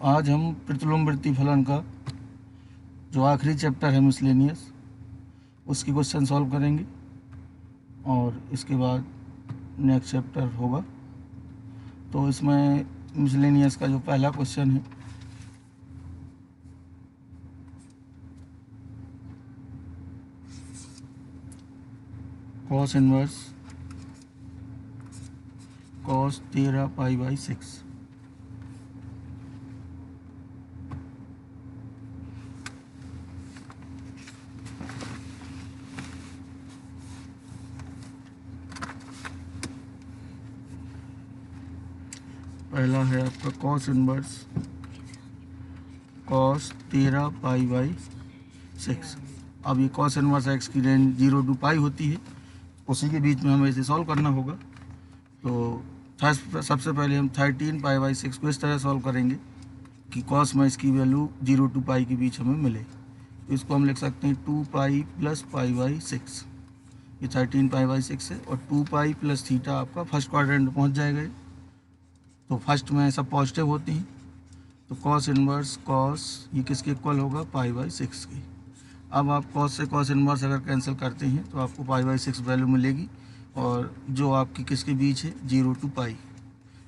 आज हम प्रतिलोमवर्ती फलन का जो आखिरी चैप्टर है मिसलेनियस उसकी क्वेश्चन सॉल्व करेंगे और इसके बाद नेक्स्ट चैप्टर होगा। तो इसमें मिसलेनियस का जो पहला क्वेश्चन है कॉस इनवर्स कॉस 13 पाई/6। पहला है आपका कॉस इनवर्स कॉस 13 पाई/6। अब ये कॉस इनवर्स एक्स की रेंज 0 to पाई होती है, उसी के बीच में हमें इसे सॉल्व करना होगा। तो सबसे पहले हम 13 पाई/6 को इस तरह सॉल्व करेंगे कि कॉस में इसकी वैल्यू 0 to पाई के बीच हमें मिले। तो इसको हम लिख सकते हैं 2 पाई प्लस पाई/6। ये 13 पाई/6 है और 2 पाई प्लस थीटा आपका फर्स्ट क्वाड्रेंट में पहुँच जाएगा। तो फर्स्ट में सब पॉजिटिव होती हैं, तो कॉस इनवर्स कॉस ये किसके इक्वल होगा पाई/6 की। अब आप कॉस से कॉस इनवर्स अगर कैंसिल करते हैं तो आपको पाई/6 वैल्यू मिलेगी और जो आपकी किसके बीच है 0 to pi.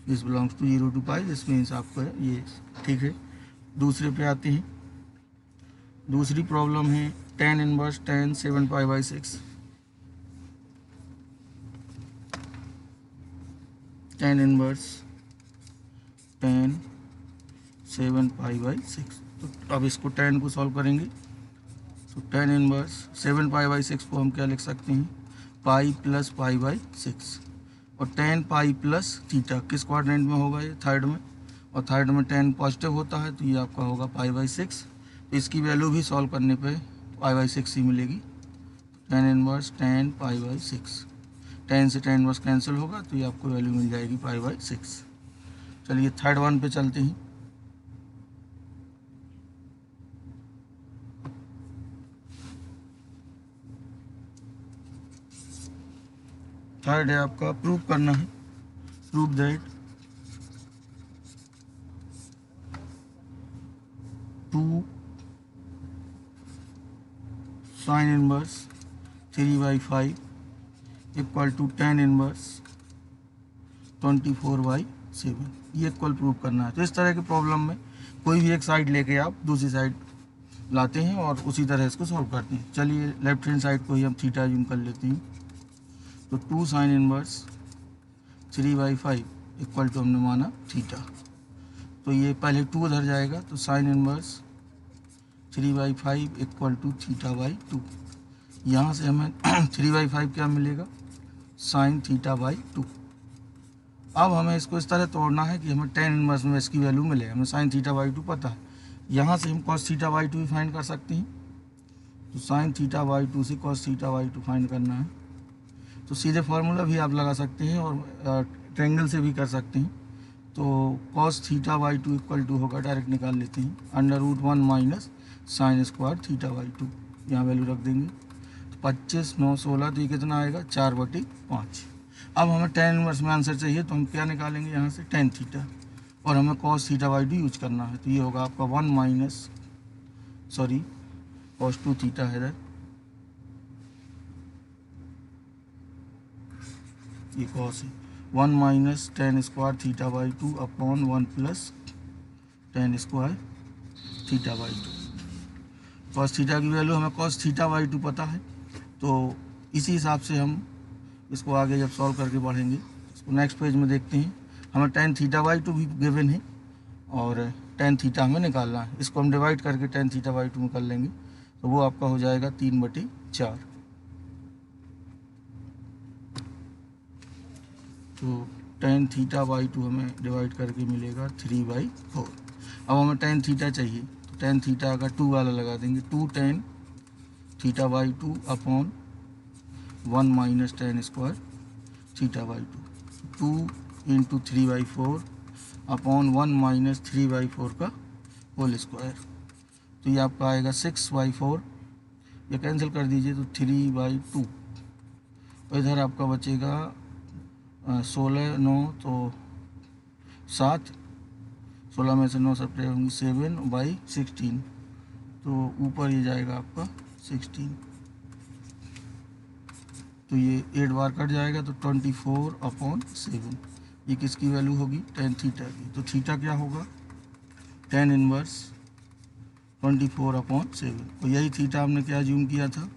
This belongs to 0 to pi, this means आपको ये ठीक है। दूसरे पे आते हैं। दूसरी प्रॉब्लम है tan inverse tan 7 पाई/6। tan inverse tan 7 पाई/6। तो अब इसको tan को सॉल्व करेंगे। तो tan इनवर्स 7 पाई/6 को हम क्या लिख सकते हैं पाई प्लस पाई/6 और tan पाई प्लस थीटा किस क्वाड्रेंट में होगा ये थर्ड में, और थर्ड में tan पॉजिटिव होता है तो ये आपका होगा पाई/6। तो इसकी वैल्यू भी सॉल्व करने पे पाई/6 ही मिलेगी। tan इनवर्स tan पाई/6, tan से tan इनवर्स कैंसिल होगा तो ये आपको वैल्यू मिल जाएगी पाई/6। चलिए थर्ड वन पे चलते हैं। थर्ड है आपका प्रूव करना है, prove that 2 sine inverse 3/5 equal to tan inverse 24/7। ये इक्वल प्रूव करना है। तो इस तरह की प्रॉब्लम में कोई भी एक साइड लेके आप दूसरी साइड लाते हैं और उसी तरह इसको सॉल्व करते हैं। चलिए लेफ्ट हैंड साइड को ही हम थीटा यूज कर लेते हैं। तो 2 साइन इनवर्स 3/5 इक्वल टू हमने माना थीटा, तो ये पहले 2 उधर जाएगा तो साइन इनवर्स 3/5 इक्वल टू थीटा/2। यहाँ से हमें 3/5 क्या मिलेगा साइन थीटा/2। अब हमें इसको इस तरह तोड़ना है कि हमें tan इनवर्स में इसकी वैल्यू मिले। हमें साइन थीटा/2 पता है, यहाँ से हम कॉस थीटा/2 भी फाइंड कर सकते हैं। तो साइन थीटा/2 से कॉस थीटा/2 फाइंड करना है तो सीधे फार्मूला भी आप लगा सकते हैं और ट्रायंगल से भी कर सकते हैं। तो कॉस थीटा/2 इक्वल टू होगा, डायरेक्ट निकाल लेते हैं, √1 माइनस साइन स्क्वायर थीटा/2। यहाँ वैल्यू रख देंगे तो 25 9 16, तो ये कितना आएगा 4/5। अब हमें tan इनवर्स में आंसर चाहिए तो हम क्या निकालेंगे यहाँ से tan थीटा, और हमें cos थीटा/2 यूज करना है। तो ये होगा आपका 1 माइनस cos 2 थीटा है इधर, ये cos है 1 minus tan square थीटा/2 upon 1 plus tan square थीटा/2। cos theta की वैल्यू हमें cos थीटा/2 पता है, तो इसी हिसाब से हम इसको आगे जब सॉल्व करके बढ़ेंगे। इसको नेक्स्ट पेज में देखते हैं। हमें tan थीटा/2 भी गिवन है और tan थीटा हमें निकालना है। इसको हम डिवाइड करके tan थीटा/2 में कर लेंगे तो वो आपका हो जाएगा 3/4। तो tan थीटा/2 हमें डिवाइड करके मिलेगा 3/4। अब हमें tan थीटा चाहिए तो tan थीटा का 2 वाला लगा देंगे, 2 tan थीटा/2 upon 1 minus tan square थीटा/2, 2 into 3/4 upon 1 minus 3/4 का होल स्क्वायर। तो ये आपका आएगा 6/4, ये कैंसिल कर दीजिए तो 3/2, और इधर आपका बचेगा 16 9 तो 7 16 में से 9 सब्ट्रैक्ट होंगी 7/16, तो ऊपर ये जाएगा आपका 16, तो ये 8 बार कट जाएगा तो 24/7, ये किसकी वैल्यू होगी, tan थीटा की। तो थीटा क्या होगा, tan इनवर्स 24/7, तो यही थीटा हमने क्या ज्यूम किया था,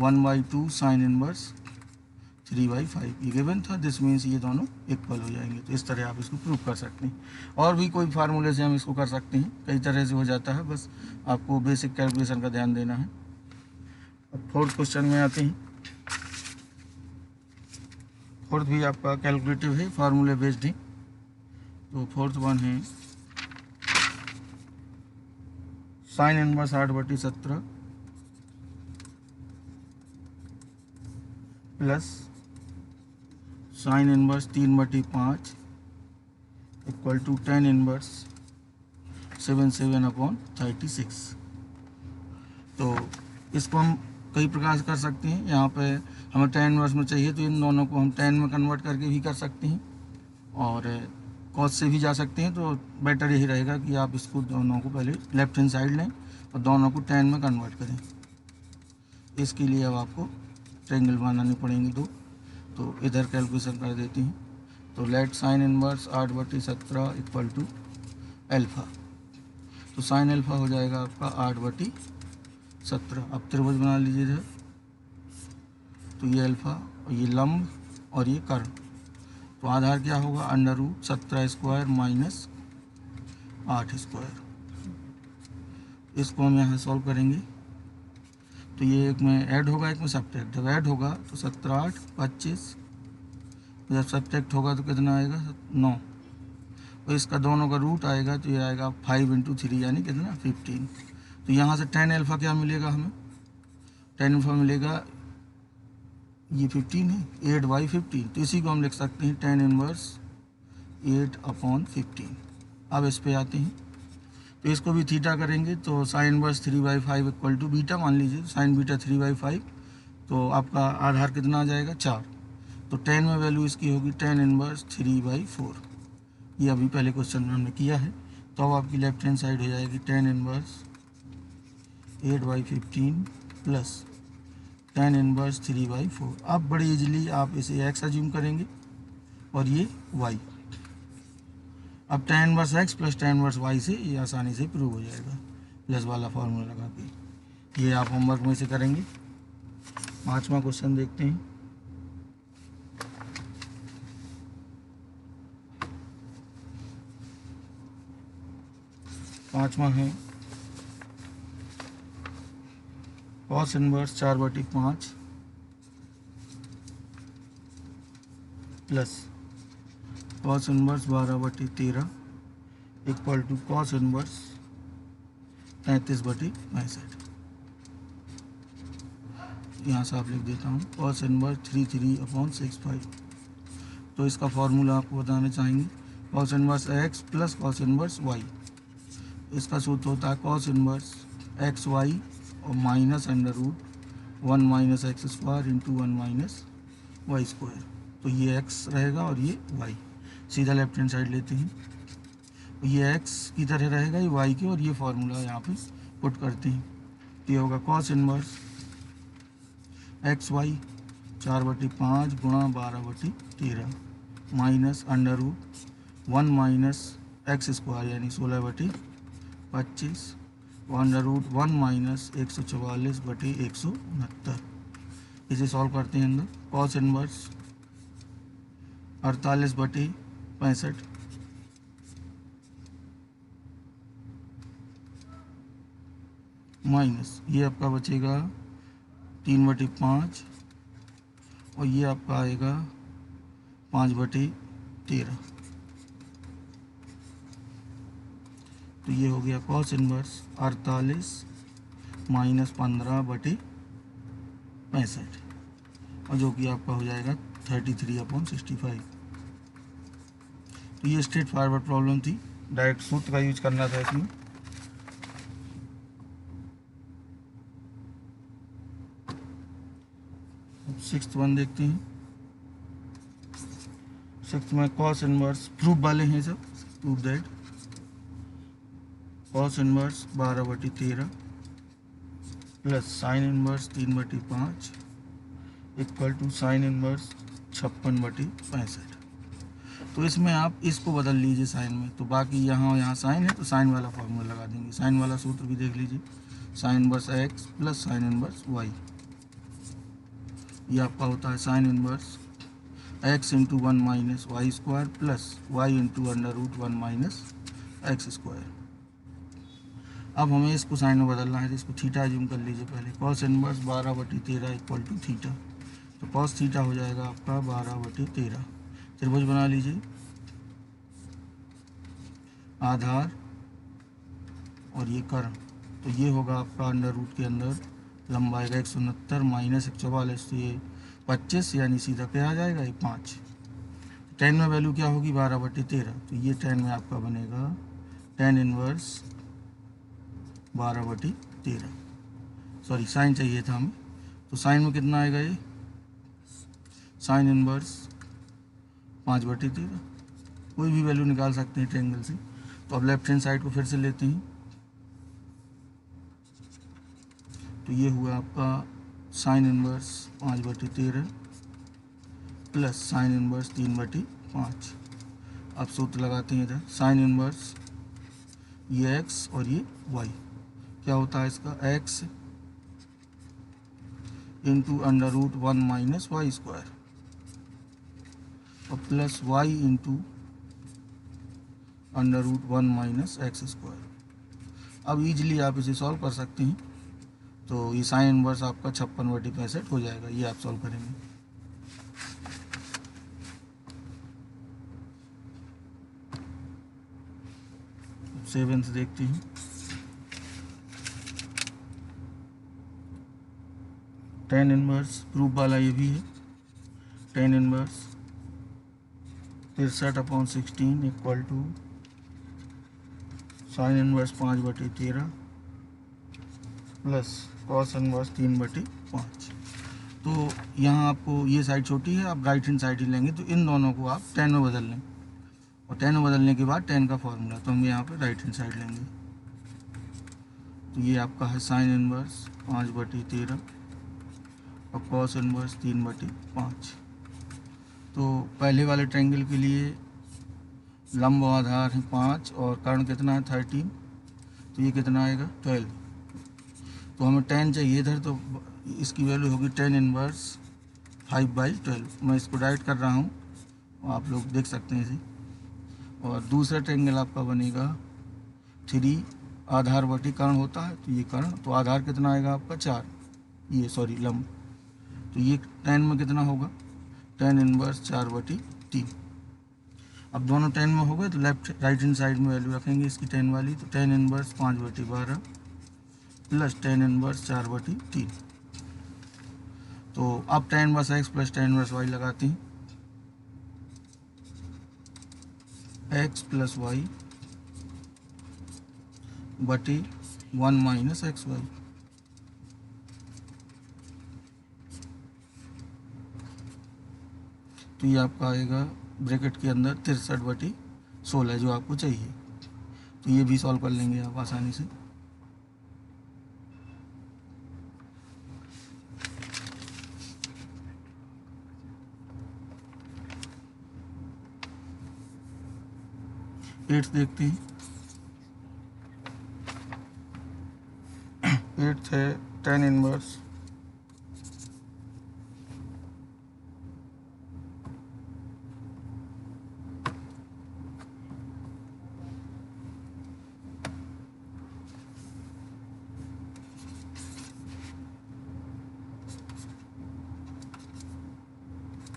1/2 साइन इनवर्स 3/5, ये गिवन था। दिस मीन्स ये दोनों इक्वल हो जाएंगे। तो इस तरह आप इसको प्रूव कर सकते हैं। और भी कोई फार्मूले से हम इसको कर सकते हैं, कई तरह से हो जाता है, बस आपको बेसिक कैलकुलेशन का ध्यान देना है। अब फोर्थ क्वेश्चन में आते हैं। फोर्थ भी आपका कैलकुलेटिव है, फार्मूले बेस्ड है। तो फोर्थ वन है sine inverse 8/17 plus sine inverse 3/5 equal to tan inverse 77/36। तो इसको हम कई प्रकार से कर सकते हैं। यहाँ पे हमें tan इनवर्स में चाहिए तो इन दोनों को हम tan में कन्वर्ट करके भी कर सकते हैं, और cos से भी जा सकते हैं। तो बेटर यही रहेगा कि आप इसको दोनों को पहले लेफ्ट हैंड साइड लें और दोनों को tan में कन्वर्ट करें। इसके लिए अब आपको ट्रायंगल बनाने पड़ेंगे दो, तो इधर कैलकुलेशन कर देते हैं। तो let sine inverse 8/17 equal to alpha, तो साइन अल्फ़ा हो जाएगा आपका 8/17। अब त्रिभुज बना लीजिए इधर, तो ये अल्फ़ा और ये लंब और ये कर्ण, तो आधार क्या होगा, √17² माइनस 8²। इसको हम यहाँ सॉल्व करेंगे तो ये एक में ऐड होगा, एक में सब्ट्रैक्ट। जब ऐड होगा तो 17 8 25, जब सब्ट्रैक्ट होगा तो कितना आएगा 9, और इसका दोनों का रूट आएगा तो ये आएगा 5 × 3 यानी कितना 15। तो यहाँ से tan अल्फ़ा क्या मिलेगा हमें, tan अल्फ़ा मिलेगा, ये 15 है 8/15, तो इसी को हम लिख सकते हैं tan इनवर्स 8/15। अब इस पे आते हैं, तो इसको भी थीटा करेंगे तो sine inverse 3/5 equal to beta मान लीजिए, साइन बीटा 3/5, तो आपका आधार कितना आ जाएगा 4। तो tan में वैल्यू इसकी होगी tan इनवर्स 3/4। ये अभी पहले क्वेश्चन में हमने किया है। तो अब आपकी लेफ्ट हैंड साइड हो जाएगी tan inverse 8/15 plus tan inverse 3/4। अब बड़ी इजीली आप इसे x अज्यूम करेंगे और ये y। अब tan inverse x plus tan inverse y से ये आसानी से प्रूव हो जाएगा, प्लस वाला फार्मूला लगा के। ये आप होमवर्क में से करेंगे। 5वां क्वेश्चन देखते हैं। पाँचवा है cos inverse 4/5 plus cos inverse 12/13 equal to cos inverse 33/65। यहाँ से आप लिख देता हूँ cos इनवर्स 33/65। तो इसका फॉर्मूला आपको बताना चाहेंगे, cos inverse x plus cos inverse y। इसका सूत्र होता है cos इनवर्स एक्स वाई और minus √1 minus x² into 1 minus y²। तो ये x रहेगा और ये y। सीधा लेफ्ट हैंड साइड लेते हैं, तो ये x की तरह रहेगा, ये y की, और ये फार्मूला यहाँ पे पुट करते हैं। तो ये होगा cos इनवर्स XY 4/5 गुणा 12/13 माइनस √1 माइनस x² यानी 16/25 √1 माइनस 144/169। इसे सॉल्व करते हैं अंदर। cos इनवर्स 48/65 माइनस ये आपका बचेगा 3/5 और ये आपका आएगा 5/13। तो ये हो गया cos इनवर्स 48 माइनस 15/65, और जो कि आपका हो जाएगा 33/65। तो ये स्ट्रेट फॉरवर्ड प्रॉब्लम थी, डायरेक्ट सूत्र का यूज करना था इसमें। अब 6th वन देखते हैं। 6th में cos इनवर्स प्रूफ वाले हैं सब, proof that cos inverse 12/13 plus sine inverse 3/5 equal to sine inverse 56/65। तो इसमें आप इसको बदल लीजिए साइन में, तो बाकी यहाँ साइन है तो साइन वाला फॉर्मूला लगा देंगे। साइन वाला सूत्र भी देख लीजिए, sine inverse X plus sine inverse Y, ये आपका होता है sine inverse X into 1 minus Y square plus Y into √1 minus x square. अब हमें इसको साइन में बदलना है, तो इसको थीटा एज्यूम कर लीजिए पहले। Cos inverse 12/13 equal to theta, तो कॉस थीटा हो जाएगा आपका 12/13। त्रिभुज बना लीजिए, आधार और ये कर्ण, तो ये होगा आपका √, के अंदर लंबाई का 169 माइनस 144, तो ये 25, यानी सीधा क्या आ जाएगा, ये 5। tan में वैल्यू क्या होगी, 12/13, तो ये tan में आपका बनेगा tan इनवर्स 12/13। सॉरी, साइन चाहिए था हमें, तो साइन में कितना आएगा, ये साइन इनवर्स 5/13। कोई भी वैल्यू निकाल सकते हैं ट्रायंगल से। तो अब लेफ्ट हैंड साइड को फिर से लेते हैं, तो ये हुआ आपका sign inverse 5/13 plus sine inverse 3/5। अब सूत्र लगाते हैं इधर, साइन इनवर्स ये x और ये y, क्या होता है इसका, x into √1 minus Y square और plus y into √1 minus x square. अब इजीली आप इसे सॉल्व कर सकते हैं, तो ये साइन इनवर्स आपका 56/65 हो जाएगा। ये आप सॉल्व करेंगे। सेवन से देखते हैं, tan इनवर्स प्रूफ वाला ये भी है, tan inverse 63/16 equal to sine inverse 5/13 plus cos inverse 3/5। तो यहाँ आपको ये साइड छोटी है, आप राइट हैंड साइड ही लेंगे, तो इन दोनों को आप tan में बदल लें, और tan में बदलने के बाद tan का फॉर्मूला, तो हम यहाँ पे राइट हैंड साइड लेंगे। तो ये आपका है साइन इनवर्स 5/13 और कॉस इनवर्स 3/5। तो पहले वाले ट्रायंगल के लिए लंब आधार है 5 और कर्ण कितना है 13, तो ये कितना आएगा 12। तो हमें tan चाहिए इधर, तो इसकी वैल्यू होगी tan इनवर्स 5/12। मैं इसको डाइट कर रहा हूँ, आप लोग देख सकते हैं इसे। और दूसरा ट्रायंगल आपका बनेगा 3 आधार बटी कर्ण होता है, तो ये कर्ण, तो आधार कितना आएगा आपका 4, ये सॉरी लंब, तो ये tan में कितना होगा, tan इनवर्स 4/3। अब दोनों tan में हो गए, तो लेफ्ट राइट हैंड साइड में वैल्यू रखेंगे इसकी tan वाली, तो tan inverse 5/12 plus tan inverse 4/3। तो अब tan inverse x plus tan inverse y लगाते हैं, x प्लस वाई बटे 1 माइनस एक्स वाई। तो ये आपका आएगा ब्रैकेट के अंदर 63/16 जो आपको चाहिए। तो ये भी सॉल्व कर लेंगे आप आसानी से। एट्थ देखते हैं, एट्थ है tan inverse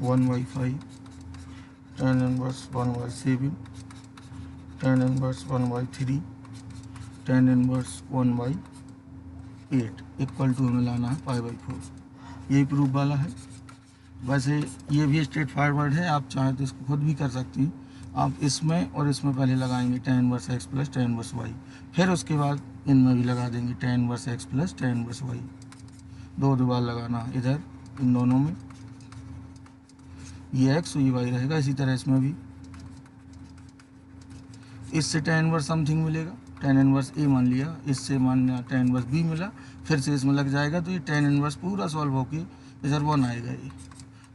1/5, tan inverse 1/7, tan inverse 1/3, tan inverse 1/8 equal to हमें लाना है π/4। यही प्रूफ वाला है। वैसे ये भी स्ट्रेट फॉरवर्ड है, आप चाहें तो इसको खुद भी कर सकती हैं। आप इसमें और इसमें पहले लगाएंगे tan inverse x plus tan inverse y, फिर उसके बाद इनमें भी लगा देंगे tan inverse x plus tan inverse y। दो बार लगाना है इधर इन दोनों में, ये x ये y रहेगा। इसी तरह इसमें भी, इससे tan इनवर्स समथिंग मिलेगा, tan इनवर्स ए मान लिया, इससे मान लिया tan इनवर्स बी मिला, फिर से इसमें लग जाएगा तो ये tan इनवर्स पूरा सॉल्व होके इधर 1 आएगा ये।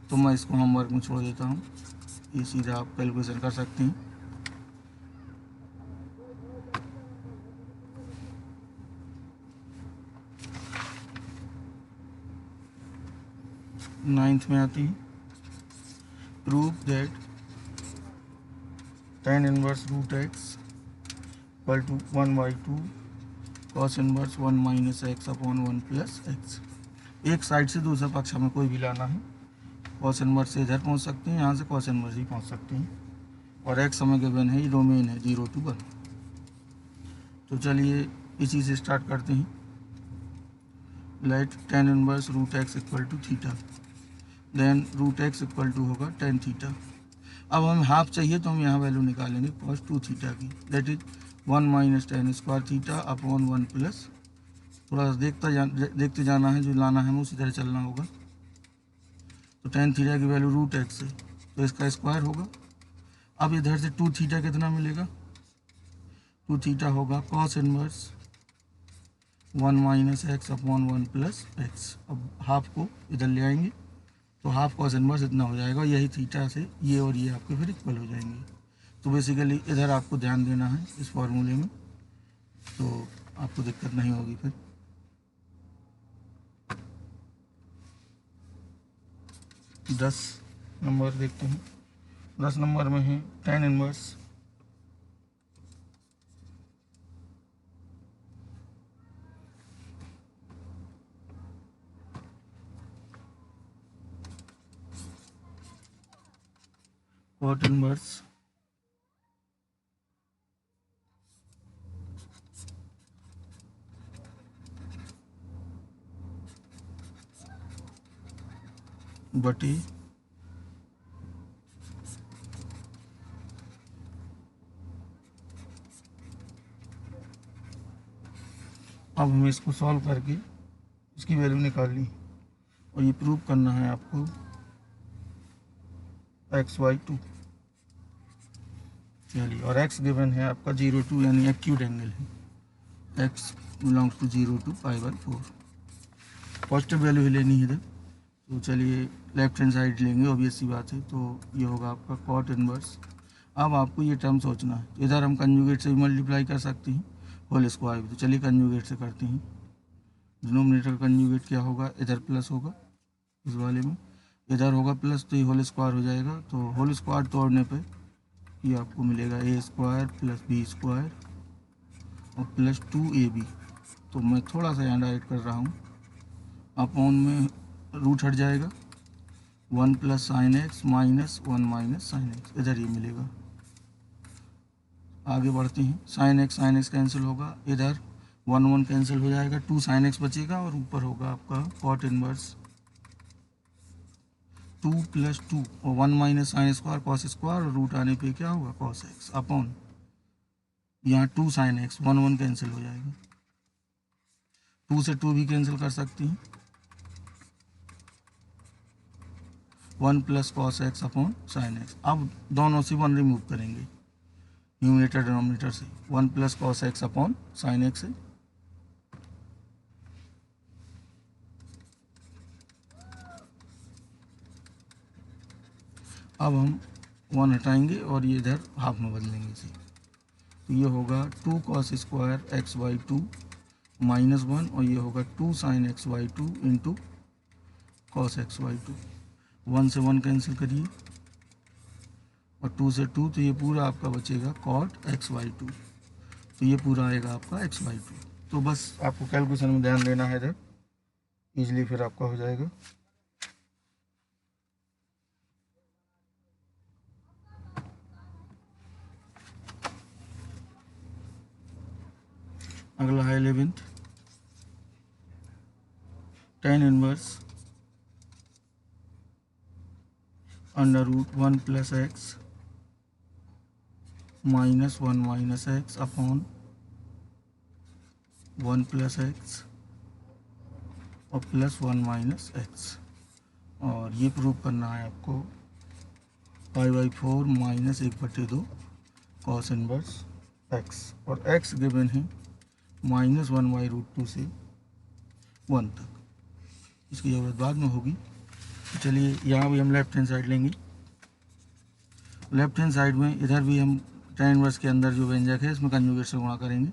तो मैं इसको होमवर्क में छोड़ देता हूँ, ये सीधा आप कैलकुलेशन कर सकते हैं। नाइन्थ में आती है, proof that tan inverse root X equal to 1/2 cos inverse 1 minus X upon 1 plus X. एक साइड से दूसरे पक्ष हमें कोई भी लाना है, cos इनवर्स से इधर पहुंच सकते हैं, यहाँ से cos इनवर्स ही पहुंच सकते हैं, और एक्स हमें गिवन है, ये डोमेन है 0 to 1। तो चलिए इसी से स्टार्ट करते हैं। Let tan inverse root X equal to थीटा, then root X equal to होगा tan थीटा। अब हमें हाफ चाहिए तो हम यहाँ वैल्यू निकालेंगे cos 2 थीटा की, that is 1 minus tan square theta upon 1 plus, थोड़ा सा देखते जाना है, जो लाना है हमें उसी तरह चलना होगा। तो tan थीटा की वैल्यू रूट एक्स है, तो इसका स्क्वायर होगा। अब इधर से 2 थीटा कितना मिलेगा, 2 थीटा होगा cos inverse 1 minus X upon 1 plus x. अब हाफ को इधर ले आएंगे तो हाफ cos इनवर्स इतना हो जाएगा, यही थीटा से ये और ये आपके फिर इक्वल हो जाएंगे। तो बेसिकली इधर आपको ध्यान देना है इस फॉर्मूले में, तो आपको दिक्कत नहीं होगी। फिर 10 नंबर देखते हैं। 10 नंबर में है tan इनवर्स cot इनवर्स बटे अब हमें इसको सॉल्व करके इसकी वैल्यू निकालनी और ये प्रूव करना है आपको x/2। चलिए, और x गिवन है आपका 0 to, यानी एक्यूट एंगल है, x belongs to 0 to π/4। Positive value ही लेनी है इधर, तो चलिए लेफ्ट हैंड साइड लेंगे, ऑब्वियस सी बात है। तो ये होगा आपका कॉट इनवर्स। अब आपको ये टर्म सोचना है, तो इधर हम कंजुगेट से भी मल्टीप्लाई कर सकते हैं, होल स्क्वायर भी। तो चलिए कंजुगेट से करते हैं। डिनोमिनेटर का कंजुगेट क्या होगा, इधर प्लस होगा, इस वाले में इधर होगा प्लस, तो ये होल स्क्वायर हो जाएगा। तो होल स्क्वायर तोड़ने पे ये आपको मिलेगा a² प्लस b² और प्लस 2ab। तो मैं थोड़ा सा यहाँ डायरेक्ट कर रहा हूँ, अपॉन में रूट हट जाएगा, 1 plus sine x minus 1 minus sine x, इधर ही मिलेगा। आगे बढ़ते हैं, साइन एक्स कैंसिल होगा, इधर 1 कैंसिल हो जाएगा, 2 साइन एक्स बचेगा, और ऊपर होगा आपका कॉट इनवर्स 2 प्लस 2 और 1 minus sine square cos square, और रूट आने पे क्या होगा कॉस एक्स अपॉन यहाँ 2 साइन एक्स, 1 कैंसिल हो जाएगा, 2 से 2 भी कैंसिल कर सकती हैं, 1 plus cos x upon sine x. अब दोनों से 1 रिमूव करेंगे, न्यूमरेटर डिनोमिनेटर से, 1 plus cos x upon sine x है। अब हम 1 हटाएंगे और ये इधर हाफ में बदलेंगे इसे, तो ये होगा 2 कॉस स्क्वायर x/2 माइनस 1, और ये होगा 2 sign x/2 into cos x/2। 1 से 1 कैंसिल करिए, और 2 से 2, तो ये पूरा आपका बचेगा कॉट x/2, तो ये पूरा आएगा आपका x/2। तो बस आपको कैलकुलेशन में ध्यान देना है इधर, ईजिली फिर आपका हो जाएगा। अगला है 11th, tan inverse under root 1 plus X minus 1 minus X upon 1 plus X और प्लस 1 माइनस एक्स। और ये प्रूव करना है आपको π/4 माइनस 1/2 कॉस इनवर्स एक्स, और एक्स गिवन है -1/√2 से 1 तक। इसकी ज़रूरत बाद में होगी। तो चलिए यहाँ भी हम लेफ्ट हैंड साइड लेंगे। लेफ्ट हैंड साइड में इधर भी हम tan इनवर्स के अंदर जो व्यंजक है इसमें कंजुगेट से गुणा करेंगे।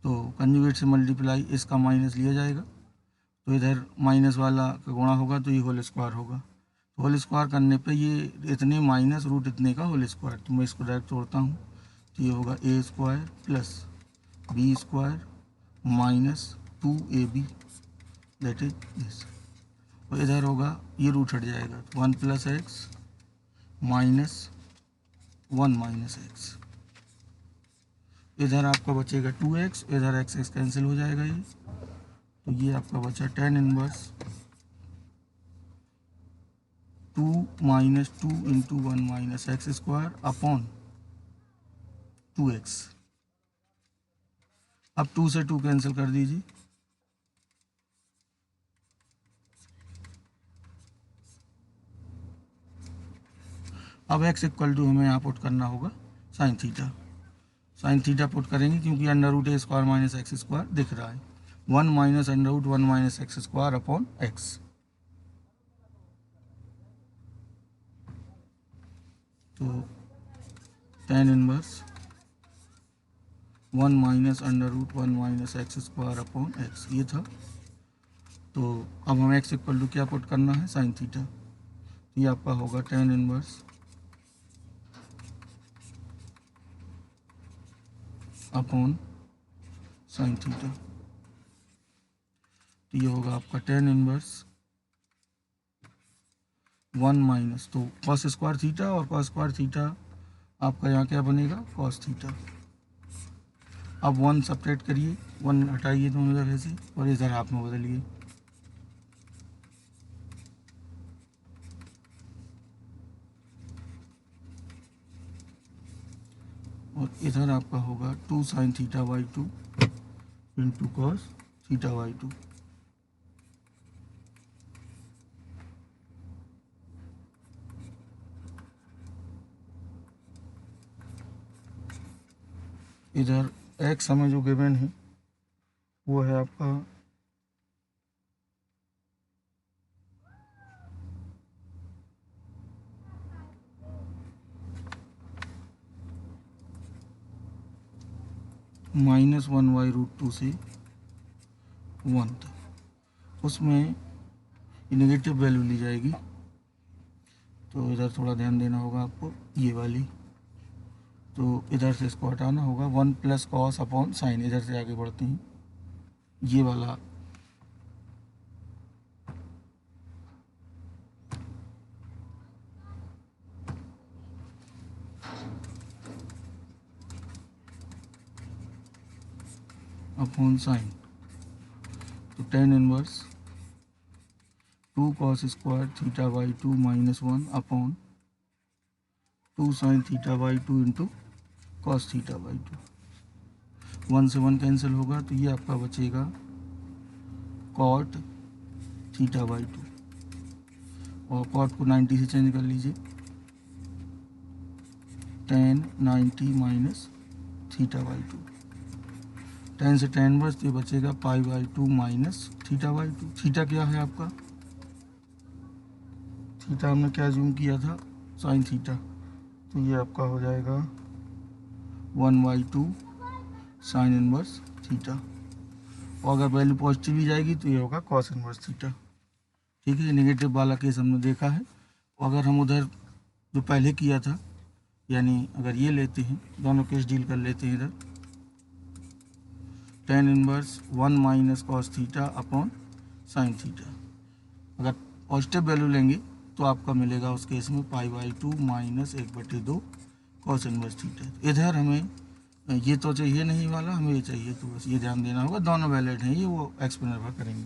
तो कंजुगेट से मल्टीप्लाई, इसका माइनस लिया जाएगा, तो इधर माइनस वाला का गुणा होगा तो ये होल स्क्वायर होगा। तो होल स्क्वायर करने पे ये इतने माइनस रूट इतने का होल स्क्वायर, तो मैं इसको डायरेक्ट तोड़ता हूँ। तो ये होगा a² + b² -2ab, that is this. और इधर होगा ये रूट हट जाएगा, 1 + x -1 - x। इधर आपका बचेगा 2x, इधर x कैंसिल हो जाएगा ये, तो ये आपका बचा tan inverse 2 - 2 × 1 - x² upon 2x। अब 2 से 2 कैंसिल कर दीजिए, अब x = हमें यहाँ पुट करना होगा sin theta. sin theta put करेंगे क्योंकि √a² - x² दिख रहा है, 1 - √1 - x² अपॉन x। तो tan inverse 1 - √1 - x² upon x ये था। तो अब हमें x = क्या पुट करना है, sin थीटा। तो ये आपका होगा tan inverse upon sin theta. तो ये होगा आपका tan इनवर्स 1 - तो cos² थीटा, और cos² थीटा आपका यहाँ क्या बनेगा, cos थीटा। अब 1 सेपरेट करिए, 1 हटाइए दोनों जगह से और इधर हाफ में बदलिए। और इधर आपका होगा 2 sin θ/2 × cos θ/2। इधर x हमें जो गिवन है वो है आपका -1/√2 से 1 तक। उसमें नेगेटिव वैल्यू ली जाएगी, तो इधर थोड़ा ध्यान देना होगा आपको, ये वाली। तो इधर से इसको हटाना होगा, 1 + cos अपॉन साइन, इधर से आगे बढ़ते हैं, ये वाला अपॉन साइन। तो tan inverse 2 cos² θ/2 -1 upon 2 sin θ/2 × cos θ/2। 1 से 1 कैंसिल होगा, तो ये आपका बचेगा cot θ/2, और cot को 90 से चेंज कर लीजिए, tan 90 - θ/2। tan से tan इनवर्स, तो ये बचेगा π/2 - θ/2। थीटा क्या है आपका, थीटा हमने क्या जूम किया था, sin थीटा। तो ये आपका हो जाएगा 1/2 sin इनवर्स थीटा, और अगर वैल्यू पॉजिटिव भी जाएगी तो ये होगा cos इनवर्स थीटा। ठीक है, नेगेटिव वाला केस हमने देखा है। अगर हम उधर जो पहले किया था, यानी अगर ये लेते हैं, दोनों केस डील कर लेते हैं। इधर tan inverse 1 - cos theta upon sin theta, अगर पॉजिटिव वैल्यू लेंगे तो आपका मिलेगा उस केस में π/2 - 1/2 cos इनवर्स थीटा। इधर हमें ये तो चाहिए नहीं वाला, हमें ये चाहिए, तो बस ये ध्यान देना होगा, दोनों वैलिड हैं ये, वो एक्स पे निर्भर करेंगे।